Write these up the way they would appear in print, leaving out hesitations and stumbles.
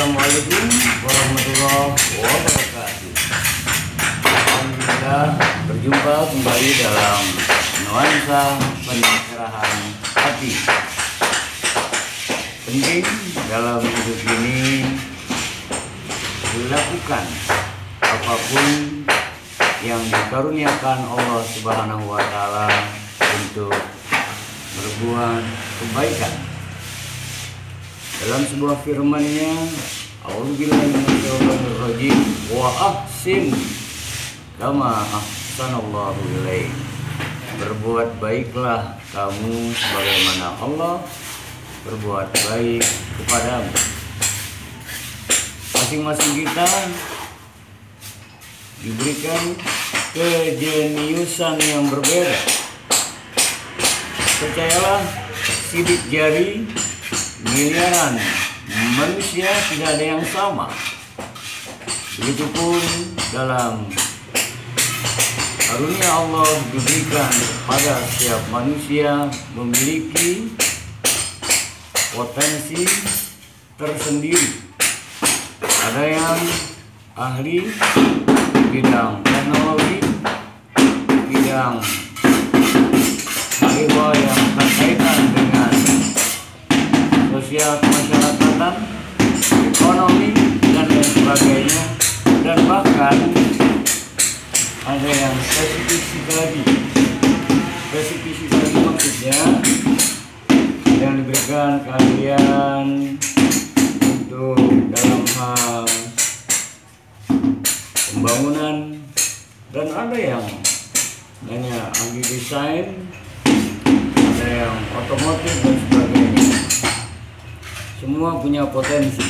Assalamualaikum warahmatullahi wabarakatuh. Alhamdulillah berjumpa kembali dalam nuansa pencerahan hati. Penting dalam hidup ini dilakukan apapun yang dikaruniakan Allah Subhanahu wa Ta'ala untuk berbuat kebaikan. Dalam sebuah firman-Nya, A'udzubillahi minasyaitonir rajim, wa ahsin kama ahsanallahu ilaik. Berbuat baiklah kamu sebagaimana Allah berbuat baik kepadamu. Masing-masing kita diberikan kejeniusan yang berbeda. Percayalah, sidik jari miliaran manusia tidak ada yang sama. Begitupun dalam karunia Allah diberikan kepada setiap manusia memiliki potensi tersendiri. Ada yang ahli bidang teknologi, bidang hal yang berkaitan dengan sosial kemasyarakatan, ekonomi, dan lain sebagainya. Dan bahkan ada yang spesifik lagi. Spesifik lagi maksudnya yang diberikan keahlian untuk dalam hal pembangunan, dan ada yang hanya ahli desain, ada yang otomotif dan sebagainya. Semua punya potensi.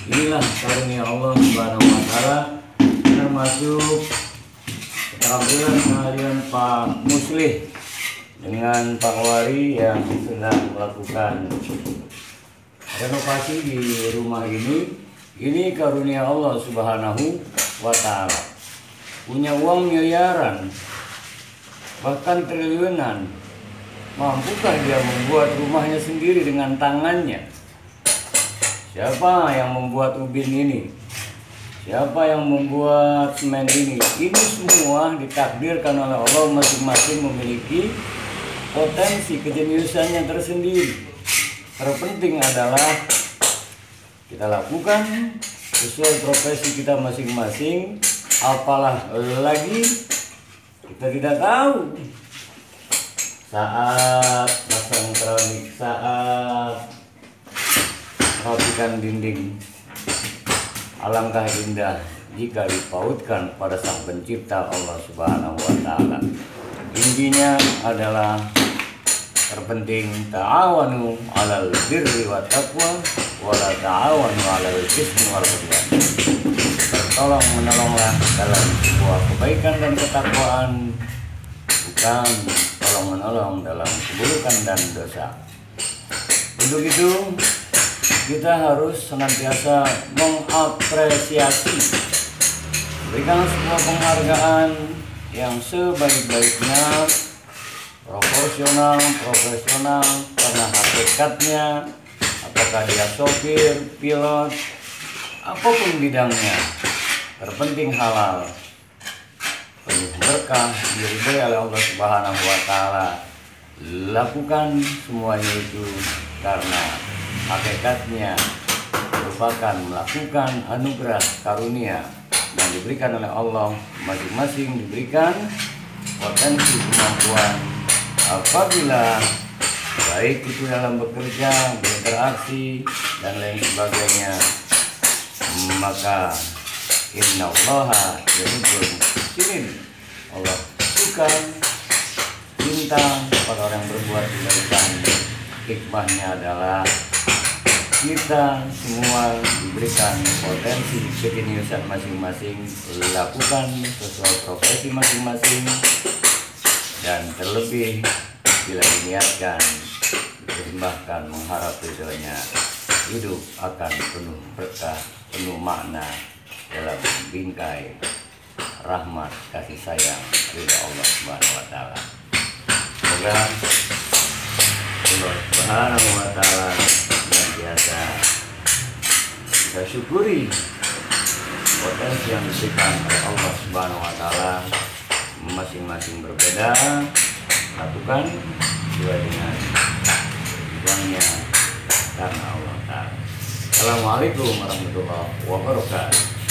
Inilah karunia Allah Subhanahu wa Ta'ala, termasuk keterampilan keahlian Pak Muslih dengan Pak Wari yang sedang melakukan renovasi di rumah ini. Ini karunia Allah Subhanahu wa Ta'ala. Punya uang miliaran, bahkan triliunan. Mampukah dia membuat rumahnya sendiri dengan tangannya? Siapa yang membuat ubin ini? Siapa yang membuat semen ini? Ini semua ditakdirkan oleh Allah, masing-masing memiliki potensi kejeniusannya tersendiri. Terpenting adalah kita lakukan sesuai profesi kita masing-masing. Apalah lagi kita tidak tahu saat pasang keramik, saat merapikan dinding. Alangkah indah jika dipautkan pada Sang Pencipta Allah Subhanahu wa Ta'ala. Intinya adalah terpenting ta'awanu 'alal birri wat taqwa wa la ta'awanu 'alal ismi wal 'udwan. Bertolong menolonglah dalam sebuah kebaikan dan ketakwaan, bukan tolong menolong dalam keburukan dan dosa. Untuk itu kita harus senantiasa mengapresiasi, berikan sebuah penghargaan yang sebaik-baiknya, proporsional, profesional, karena hakikatnya apakah dia sopir, pilot, apapun bidangnya, terpenting halal, penuh berkah, diridhoi oleh Allah Subhanahu wa Ta'ala. Lakukan semuanya itu karena hakikatnya merupakan melakukan anugerah karunia yang diberikan oleh Allah. Masing-masing diberikan potensi kemampuan apabila baik itu dalam bekerja, berinteraksi, dan lain sebagainya, maka innallaha yuhibbul muhsinin. Allah suka, cinta pada orang yang berbuat kebaikan. Hikmahnya adalah kita semua diberikan potensi kejeniusan masing-masing, lakukan sesuai profesi masing-masing, dan terlebih bila diniatkan dipersembahkan mengharap ridhonya, hidup akan penuh berkah, penuh makna dalam bingkai rahmat kasih sayang ridha Allah Subhanahu wa Ta'ala. Semoga Allah Subhanahu wa Ta'ala biasa kita syukuri potensi yang diberikan oleh Allah Subhanahu wa Ta'ala. Masing-masing berbeda, lakukan sesuai dengan uangnya karena Allah Ta'ala. Assalamualaikum warahmatullahi wabarakatuh.